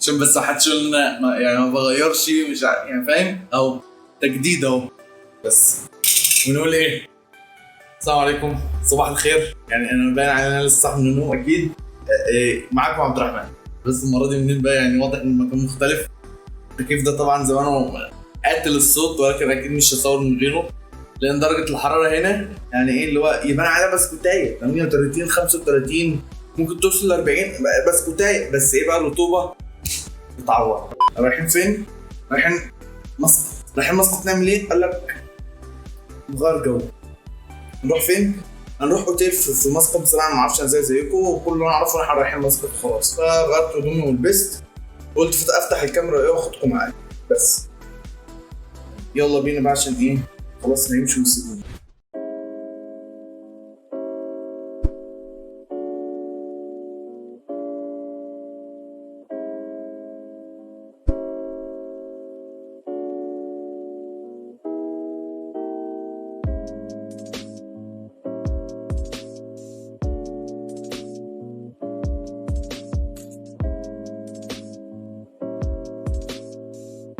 عشان بس محدش يقول يعني ما بغيرش مش يعني فاهم، او تجديد اهو بس. ونقول ايه؟ السلام عليكم، صباح الخير. يعني انا باين على انا لسه صاحي من النوم اكيد. معاكم عبد الرحمن. بس المره دي منين بقى؟ يعني واضح ان المكان مختلف. التكييف ده طبعا زمانه قاتل الصوت، ولكن اكيد مش هصور من غيره، لان درجه الحراره هنا يعني ايه اللي هو يبان عليها بسكوتايه 38 35 ممكن توصل ل 40 بسكوتايه. بس ايه بقى الرطوبه بتعور. رايحين فين؟ رايحين مسقط. رايحين مسقط نعمل ايه؟ قال لك نغير جو. نروح فين؟ هنروح اوتيل في مسقط. بصراحه ما اعرفش انا زيكم، وكل اللي انا اعرفه احنا رايحين مسقط خلاص. فغيرت هدومي ولبست، قلت افتح الكاميرا ايه واخدكم معايا بس. يلا بينا بقى عشان ايه؟ خلاص هيمشوا ويسيبوني.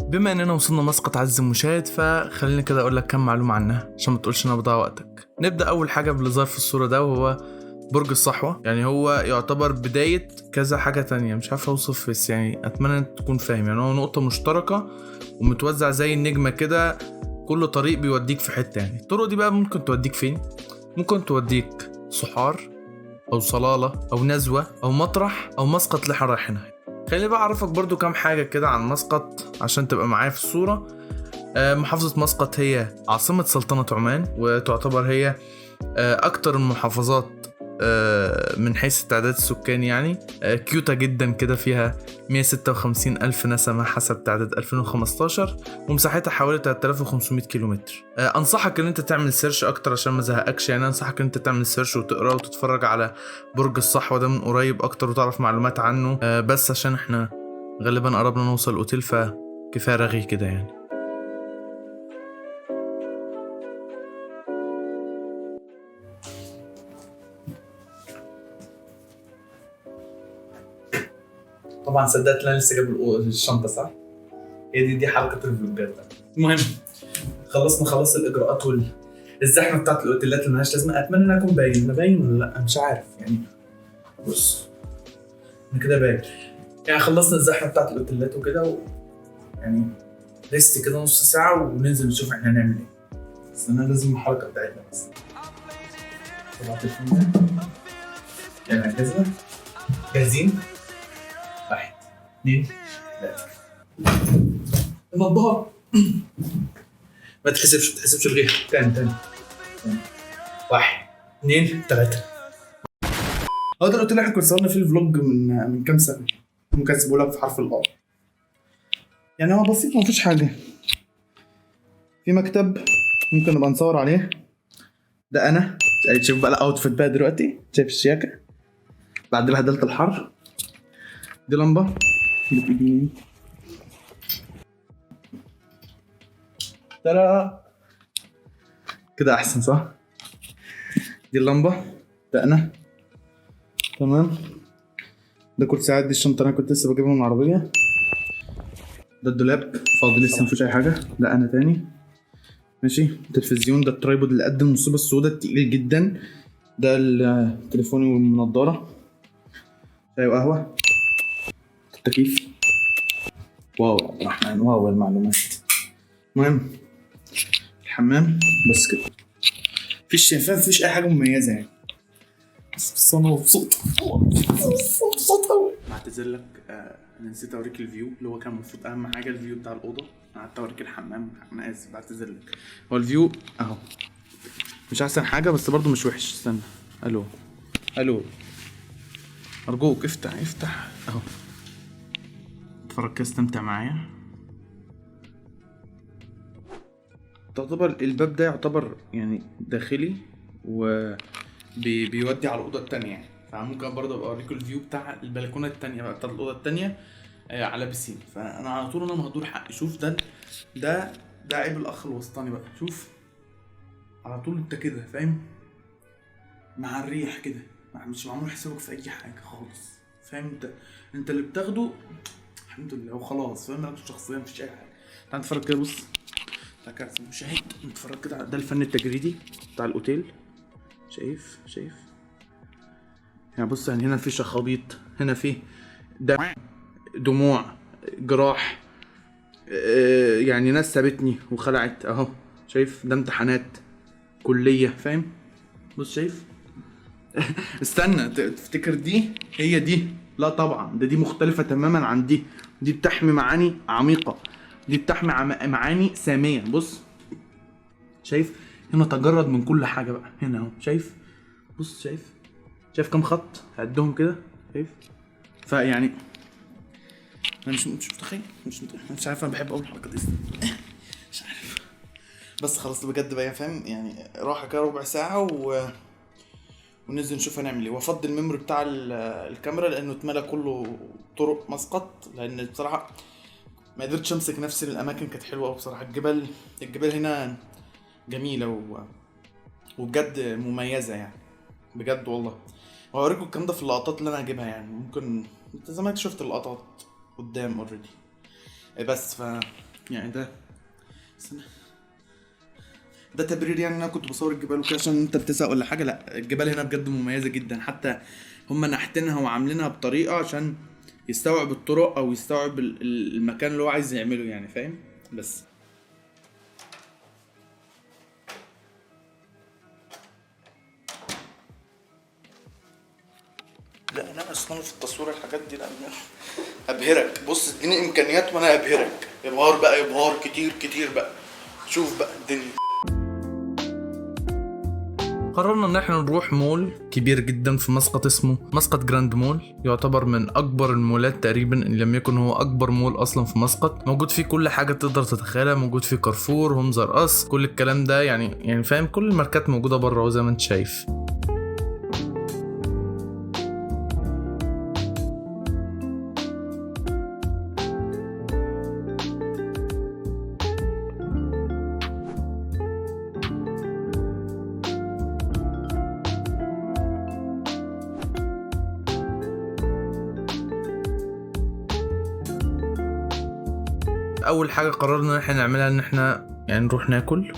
بما اننا وصلنا مسقط عز المشاهد، فخليني كده اقول لك كم معلومه عنها عشان ما تقولش ان انا بضيع وقتك. نبدا اول حاجه باللي ظهر في الصوره ده، وهو برج الصحوه. يعني هو يعتبر بدايه كذا حاجه تانية، مش عارف اوصف، بس يعني اتمنى انك تكون فاهم. يعني هو نقطه مشتركه ومتوزع زي النجمه كده، كل طريق بيوديك في حته. يعني الطرق دي بقى ممكن توديك فين؟ ممكن توديك صحار او صلاله او نزوه او مطرح او مسقط اللي احنا رايحينها. خليني بقى اعرفك برضو كام حاجة كده عن مسقط عشان تبقى معايا في الصورة. محافظة مسقط هي عاصمة سلطنة عمان، وتعتبر هي اكتر المحافظات من حيث التعداد السكاني. يعني كيوتة جدا كده، فيها 156 ألف نسمة حسب تعداد 2015، ومساحتها حوالي 3500 كيلومتر. أنصحك أن أنت تعمل سيرش أكتر عشان ما زهقكش. يعني أنصحك أن أنت تعمل سيرش وتقرأ وتتفرج على برج الصحوة ده من قريب أكتر وتعرف معلومات عنه. بس عشان إحنا غالبا قربنا نوصل الأوتيل، فكفاية رغي كده يعني. طبعا صدقت ان انا لسه جايب الشنطه صح؟ هي دي حركه الفلوجات. المهم خلصنا الاجراءات الزحمه بتاعت الاوتيلات اللي مالهاش لازمه. اتمنى ان اكون باين. انا باين ولا لا؟ مش عارف يعني. بص انا كده باين. يعني خلصنا الزحمه بتاعت الاوتيلات وكده يعني ريست كده نص ساعه وننزل نشوف احنا هنعمل ايه. بس انا لازم الحركه بتاعتنا بس. طبعا التليفون ده يعني جاهزين. 1 2 3 النضاره ما تحسبش الغيها. تاني 1 2 3. هو ده الاوتيل اللي احنا كنا صورنا فيه الفلوج من كام سنه. ممكن اسيبه لك في حرف الآ. يعني هو بسيط، ما فيش حاجه. في مكتب ممكن نبقى نصور عليه. ده انا شوف بقى الاوتفيت بقى دلوقتي. شايف الشياكه بعد بهدله الحر. دي لمبه ترى كده احسن صح؟ دي اللمبه. ده انا تمام. ده كرسي عادي. الشنطه انا كنت لسه بجيبها من العربيه. ده الدولاب فاضي لسه مفيش اي حاجه. ده انا تاني ماشي. التلفزيون ده الترايبود اللي قد المصيبه السوداء التقيل جدا. ده التليفوني والنضاره. شاي وقهوه. التكييف. واو يا عبد الرحمن، واو المعلومات. المهم الحمام بس كده. مفيش شايفاه، مفيش اي حاجه مميزه يعني. بس انا مبسوط قوي. بعتذر لك انا نسيت اوريك الفيو اللي هو كان المفروض اهم حاجه. الفيو بتاع الاوضه انا قعدت اوريك الحمام. انا اسف بعتذر لك. هو الفيو اهو مش احسن حاجه بس برضو مش وحش. استنى. الو ارجوك افتح اهو. اتفرج كده استمتع معايا. تعتبر الباب ده يعتبر يعني داخلي بيودي على الاوضه التانية يعني. فممكن برضه ابقى اوريكم الفيو بتاع البلكونه التانية بقى بتاع الاوضه التانية على بسين. فانا على طول انا مهدور حقي. شوف ده عيب الاخ الوسطاني بقى. شوف على طول انت كده فاهم مع الريح كده، مش معمول حسابك في اي حاجه خالص. فاهم انت اللي بتاخده الحمد لله وخلاص، فاهم؟ مالكش شخصيه، مفيش اي حاجه. تعال نتفرج كده، بص تعال كده المشاهد نتفرج كده. ده الفن التجريدي بتاع الاوتيل، شايف يعني. بص يعني هنا في شخابيط، هنا في دموع، جراح، يعني ناس سابتني وخلعت اهو، شايف؟ ده امتحانات كليه، فاهم؟ بص شايف. استنى، تفتكر دي هي دي؟ لا طبعا، دي مختلفة تماما عن دي. دي بتحمي معاني عميقة، دي بتحمي معاني سامية. بص شايف هنا، تجرد من كل حاجة بقى هنا اهو، شايف؟ بص شايف كم خط هعدهم كده، شايف؟ فيعني انا مش متخيل، مش عارف. انا بحب اقول الحركة دي، مش عارف. بس خلاص بجد بقى، فاهم يعني؟ راحة كده ربع ساعة وننزل نشوف هنعمل ايه. وافضل الميموري بتاع الكاميرا لانه اتملى كله طرق مسقط، لان بصراحه ما قدرتش امسك نفسي. الاماكن كانت حلوه قوي بصراحه. الجبال هنا جميله وبجد مميزه يعني، بجد والله. وهوريكم الكلام ده في اللقطات اللي انا هجيبها يعني. ممكن انت زمان شفت اللقطات قدام اوريدي، بس يعني ده تبرير يعني. انا كنت بصور الجبال وكده عشان انت بتسأل ولا حاجه. لا، الجبال هنا بجد مميزه جدا، حتى هم نحتينها وعاملينها بطريقه عشان يستوعب الطرق او يستوعب المكان اللي هو عايز يعمله يعني، فاهم؟ بس لا انا اصلا في التصوير الحاجات دي لا ابهرك. بص اديني امكانيات وانا ابهرك. ابهار بقى، ابهار كتير بقى. شوف بقى الدنيا. قررنا ان احنا نروح مول كبير جدا في مسقط اسمه مسقط جراند مول. يعتبر من اكبر المولات تقريبا، ان لم يكن هو اكبر مول اصلا في مسقط. موجود فيه كل حاجه تقدر تتخيلها، موجود فيه كارفور، هومز ار اس، كل الكلام ده يعني فاهم؟ كل الماركات موجوده بره زي ما انت شايف. اول حاجه قررنا ان احنا نعملها ان احنا يعني نروح ناكل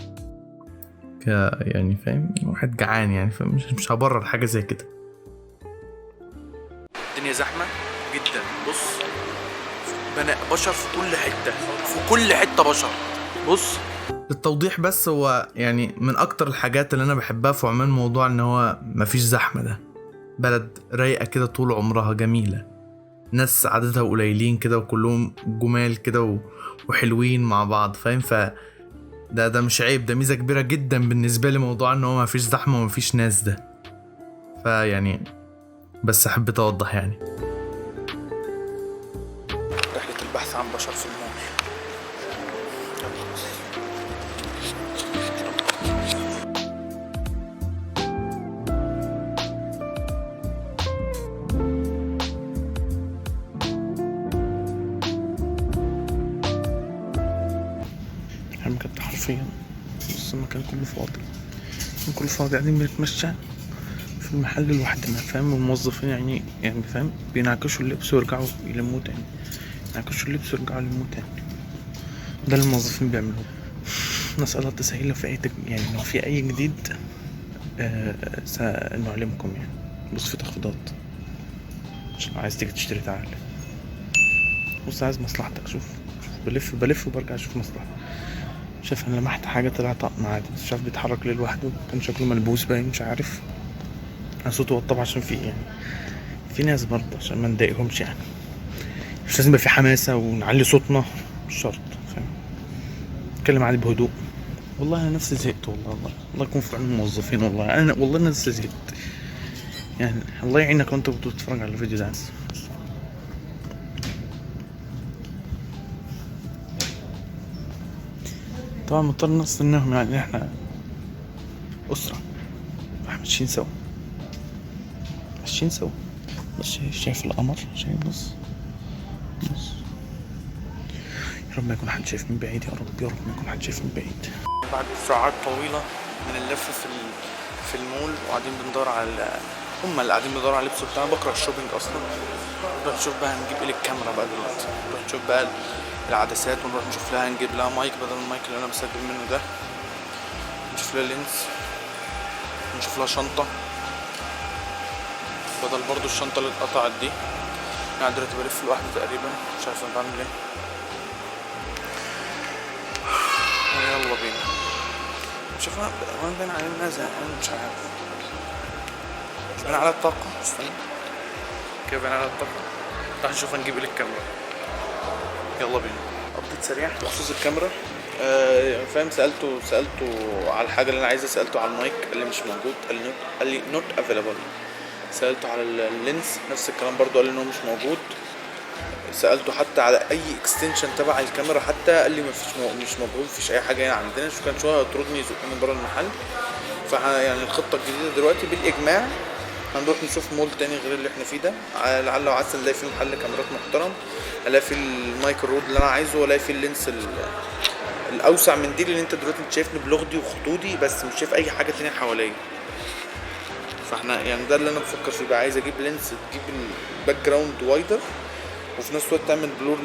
يعني فاهم؟ واحد جعان يعني، فمش هبرر حاجه زي كده. الدنيا زحمه جدا. بص بشر في كل حته بشر. بص للتوضيح بس، هو يعني من اكتر الحاجات اللي انا بحبها في عمان موضوع ان هو مفيش زحمه. ده بلد رايقه كده طول عمرها، جميله، ناس عددها قليلين كده وكلهم جمال كده وحلوين مع بعض، فاهم؟ ده مش عيب، ده ميزة كبيرة جدا بالنسبة لي، موضوع ان هو مفيش زحمة ومفيش ناس ده. فيعني بس حبيت اوضح يعني. رحلة البحث عن بشر في المول. بجد حرفيا بص المكان كله فاضي، قاعدين بنتمشى في المحل لوحدنا، فاهم؟ والموظفين يعني فاهم؟ بينعكشوا اللبس ويرجعوا يلموه تاني، ده اللي الموظفين بيعملوه. نسأل الله التسهيل. لو في اي جديد سنعلمكم يعني. بص في تخفيضات عشان لو عايز تيجي تشتري تعال. بص عايز مصلحتك، شوف بلف وبرجع اشوف مصلحتك. شايف انا لمحت حاجه طلع طقم عادي، بس شايف بيتحرك ليه لوحده، كان شكله ملبوس باين، مش عارف. انا صوته وطبعا عشان في ناس برضه عشان ما نضايقهمش يعني. مش لازم يبقى في حماسه ونعلي صوتنا، مش شرط، فاهم؟ نتكلم عادي بهدوء. والله انا نفسي زهقت، والله يكون في عون الموظفين. والله انا نفسي زهقت يعني. الله يعينك وانت بتتفرج على الفيديو ده. طبعا مضطر نستناهم يعني، احنا أسرة ماشيين سوا. بس شايف القمر، شايف بص يا رب ما يكون حد شايف من بعيد، يا رب ما يكون حد شايف من بعيد. بعد ساعات طويلة من اللف في المول وقاعدين بندور على هم اللي قاعدين بيدوروا على اللبس بتاعنا. بكره الشوبينج اصلا. نروح نشوف بقى هنجيب ايه للكاميرا بقى دلوقتي. نروح نشوف بقى العدسات، ونروح نشوف لها هنجيب لها مايك بدل المايك اللي انا بسجل منه ده. نشوف لها لينز، نشوف لها شنطه بدل برضو الشنطه اللي اتقطعت دي. انا دلوقتي بلف لوحدي تقريبا، مش عارف انا بعمل ايه. يلا بينا. مش عارف انا باين على الناس، انا مش عارف. مش باين على الطاقه. استنى كده باين على الطاقه. راح نشوف هنجيب ايه للكاميرا. يلا بينا. ابديت سريع بخصوص الكاميرا. فاهم، سالته على الحاجه اللي انا عايزها. سالته على المايك، قال لي مش موجود. قال لي نوت افيلابل. سالته على اللينس، نفس الكلام برضو، قال لي ان هو مش موجود. سالته حتى على اي اكستنشن تبع الكاميرا حتى، قال لي مش موجود، مفيش اي حاجه هنا عندنا. شو كان شويه يطردني يزقني بره المحل. يعني الخطه الجديده دلوقتي بالاجماع هنروح نشوف مول تاني غير اللي احنا فيه ده، لعل وعسى نلاقي فيه محل كاميرات محترم، الاقي فيه المايك الرود اللي انا عايزه، والاقي فيه اللينس الاوسع من دي، اللي انت دلوقتي شايفني بلغدي وخطوطي بس مش شايف اي حاجه تانية حواليا. فاحنا يعني ده اللي انا بفكر فيه بقى. عايز اجيب لينس تجيب الباك جراوند وايدر، وفي نفس الوقت تعمل بلور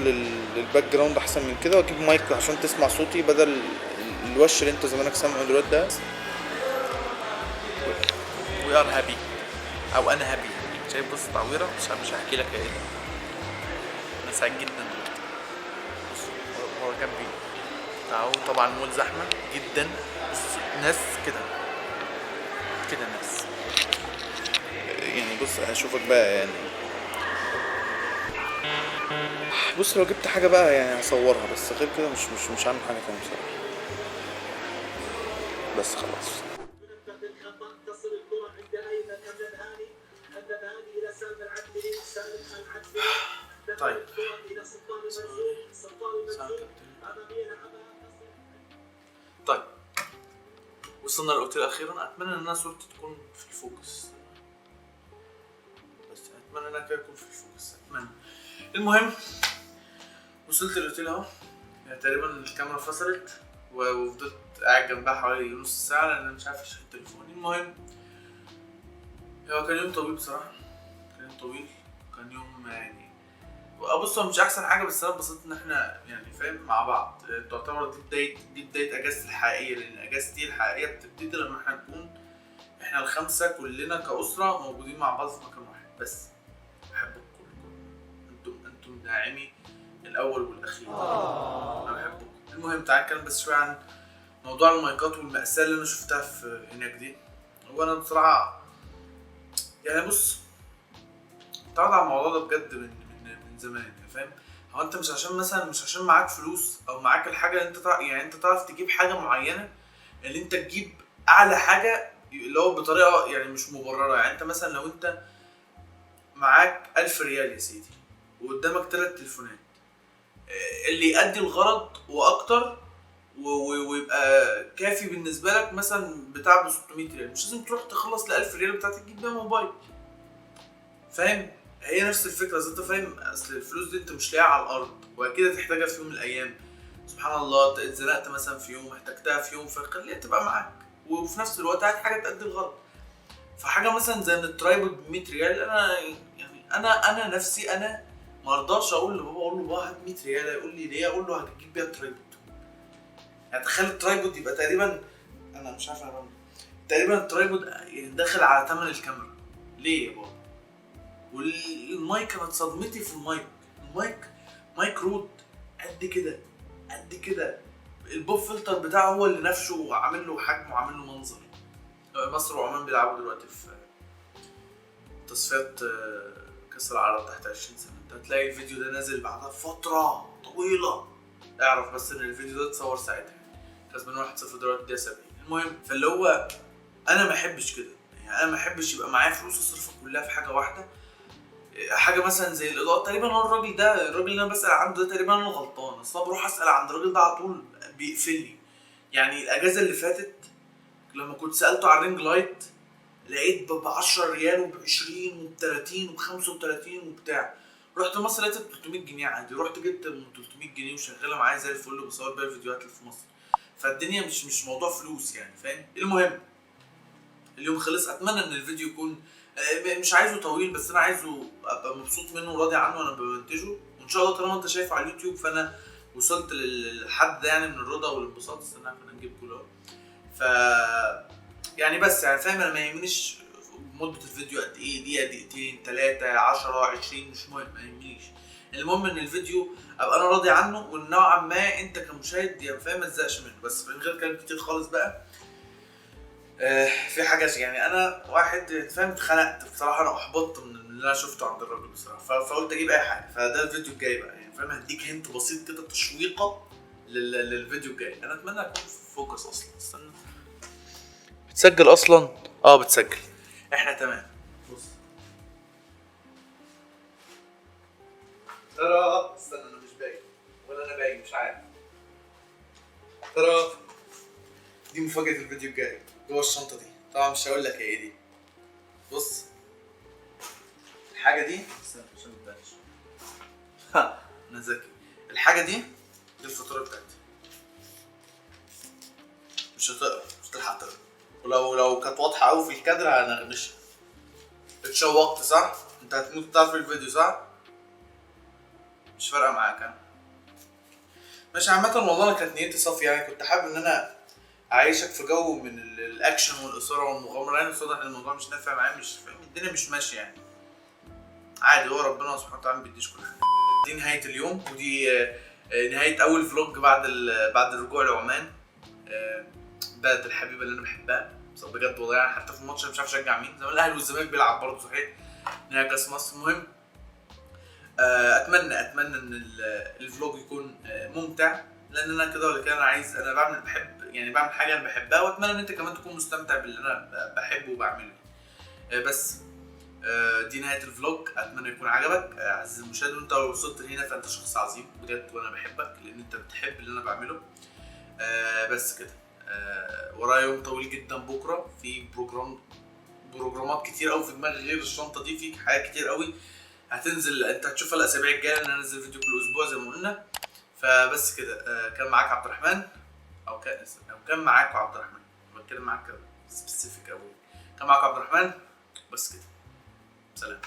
للباك جراوند احسن من كده، واجيب مايك عشان تسمع صوتي بدل الوش اللي انت زمانك سامعه دلوقتي ده. وي ار هابي، او انا هابي. شايف بص تعويره، مش هحكي لك ايه. انا سعيد جدا دلوقتي. بص هو جنبي اهو. طبعا مول زحمه جدا، بص ناس كده ناس. يعني بص هشوفك بقى يعني. بص لو جبت حاجه بقى يعني هصورها، بس غير كده مش هعمل حاجه تانية بصراحه. بس خلاص. طيب طيب وصلنا للاوتيل اخيرا. اتمنى ان صورتي تكون في الفوكس، بس اتمنى انها كده تكون في الفوكس، اتمنى. المهم وصلت الاوتيل اهو. يعني تقريبا الكاميرا فصلت وفضلت قاعد جنبها حوالي نص ساعه لان انا مش عارف اشحن تليفوني. المهم هو كان يوم طويل بصراحه، كان يوم يعني بص هو مش احسن حاجه، بس انا اتبسطت ان احنا يعني فاهم مع بعض. تعتبر دي بدايه اجازتي الحقيقيه، لان اجازتي الحقيقيه بتبتدي لما احنا نكون احنا الخمسه كلنا كاسره موجودين مع بعض في مكان واحد. بس بحبكم كلكم، انتم داعمي الاول والاخير. انا بحبكم. المهم تعال نتكلم بس شويه عن موضوع المايكات والمأساة اللي انا شفتها في هناك دي. هو انا بصراحه يعني بص اتعرض على الموضوع ده بجد من زمان، فاهم. هو انت مش عشان معاك فلوس او معاك الحاجه اللي انت يعني انت تعرف تجيب حاجه معينه، اللي انت تجيب اعلى حاجه اللي هو بطريقه يعني مش مبرره. يعني انت مثلا لو انت معاك 1000 ريال يا سيدي وقدامك 3 تليفونات، اللي يؤدي الغرض واكتر ويبقى كافي بالنسبه لك مثلا بتاع ب 600 ريال. مش لازم تروح تخلص ال 1000 ريال بتاعتك تجيب بيها موبايل، فاهم. هي نفس الفكره، زي انت فاهم. اصل الفلوس دي انت مش لاقيها على الارض، واكيد هتحتاجها في يوم من الايام. سبحان الله اتزنقت مثلا في يوم، احتجتها في يوم، فخليها تبقى معاك، وفي نفس الوقت عايز حاجه تأدي الغرض. فحاجه مثلا زي ان الترايبود ب 100 ريال، انا يعني انا نفسي انا ما ارضاش اقول لبابا، اقول له بابا هات 100 ريال، يقول لي ليه؟ اقول له هتجيب بيها ترايبود. يعني تخيل الترايبود يبقى تقريبا، انا مش عارف انا بعمل تقريبا الترايبود يعني داخل على ثمن الكاميرا. ليه يا بابا؟ والمايك انا صدمتي في مايك رود قد كده. البوب فلتر بتاعه هو اللي نفشه وعامل له حجم وعامل له منظر. مصر وعمان بيلعبوا دلوقتي في تصفيات كاس العالم تحت 20 سنه. انت هتلاقي الفيديو ده نازل بعدها فتره طويله. اعرف بس ان الفيديو ده اتصور ساعتها، كسبان 1-0 دلوقتي الدقيقه 70. المهم فاللي هو انا ما احبش كده. يعني انا ما احبش يبقى معايا فلوس اصرفها كلها في حاجه واحده. حاجه مثلا زي الاضاءه، تقريبا هو الراجل اللي انا بسال عنده ده تقريبا انا غلطان. اصل بروح اسال عند الراجل ده على طول بيقفلني. يعني الاجازه اللي فاتت لما كنت سالته على الرينج لايت لقيت ب 10 ريال وب 20 وب 30 وب 35 وبتاع. رحت مصر لقيت 300 جنيه عادي. رحت جبت من 300 جنيه وشغاله معايا زي الفل وبصور بيها الفيديوهات اللي في مصر. فالدنيا مش موضوع فلوس يعني، فاهم. المهم اليوم خلص. اتمنى ان الفيديو يكون مش عايزه طويل، بس انا عايزه ابقى مبسوط منه وراضي عنه وانا بمنتجه، وان شاء الله طالما انت شايفه على اليوتيوب فانا وصلت للحد ده يعني من الرضا والانبساط. استنى عشان نجيب كله. ف يعني بس يعني فاهم، انا ما يهمنيش مدة الفيديو قد ايه، دقيقة دقيقتين 3 10 20 مش مهم، ما يهمنيش. المهم ان الفيديو ابقى انا راضي عنه، وان نوعا ما انت كمشاهد يعني فاهم ما تزهقش منه. بس من غير كلام كتير خالص بقى، في حاجة يعني انا واحد فاهم اتخنقت بصراحة، انا احبطت من اللي انا شفته عند الراجل بصراحة، فقلت اجيب اي حاجة. فده الفيديو الجاي بقى يعني فاهم، هديك هنت بسيط كده تشويقة للفيديو الجاي. انا اتمنى اكون في فوكس اصلا. استنى، بتسجل اصلا؟ بتسجل. احنا تمام. بص ترى، استنى انا مش باين ولا انا باين مش عارف. ترى دي مفاجأة الفيديو الجاي جوه الشنطة دي، طبعا مش هقول لك هي ايه دي. بص الحاجة دي، استنى عشان متبانش. انا ذكي. الحاجة دي الفاتورة بتاعتي. مش هتقرا، مش هتلحق تقرا، ولو كانت واضحة أوي في الكادر هنغمشها. اتشوقت صح؟ انت هتموت تعرف الفيديو صح؟ مش فارقة معاك ها؟ ماشي. عامة والله انا كانت نيتي صافية يعني، كنت حابب ان انا اعيشك في جو من الاكشن والاثارة والمغامرة يعني. بس واضح ان الموضوع مش نافع معايا، مش فاهم الدنيا مش ماشية يعني. عادي، هو ربنا سبحانه وتعالى ما بيديش كل حاجة. دي نهاية اليوم، ودي نهاية أول فلوج بعد الرجوع لعمان. بلد الحبيبة اللي أنا بحبها بجد والله يعني. حتى في الماتش مش عارف أشجع مين، زي ما الأهلي والزمالك بيلعب برضه صحيح، نهاية كأس مصر. المهم اتمنى ان الفلوج يكون ممتع، لان انا كده ولا كده انا عايز، انا بعمل حاجه انا بحبها، واتمنى ان انت كمان تكون مستمتع باللي انا بحبه وبعمله. بس دي نهايه الفلوج. اتمنى يكون عجبك عزيزي المشاهد، وانت لو وصلت هنا فانت شخص عظيم بجد، وانا بحبك لان انت بتحب اللي انا بعمله. بس كده. ورايا يوم طويل جدا بكره، في بروجرامات كتير قوي في دماغي غير الشنطه دي، في حاجات كتير قوي هتنزل، انت هتشوفها الاسابيع الجايه ان انا انزل فيديو كل اسبوع زي ما قلنا. فبس كده. كان معاك عبد الرحمن، او كان معاك عبد الرحمن، بتكلم معاك سبيسيفيك قوي. كان معاك عبد الرحمن. بس كده، سلام.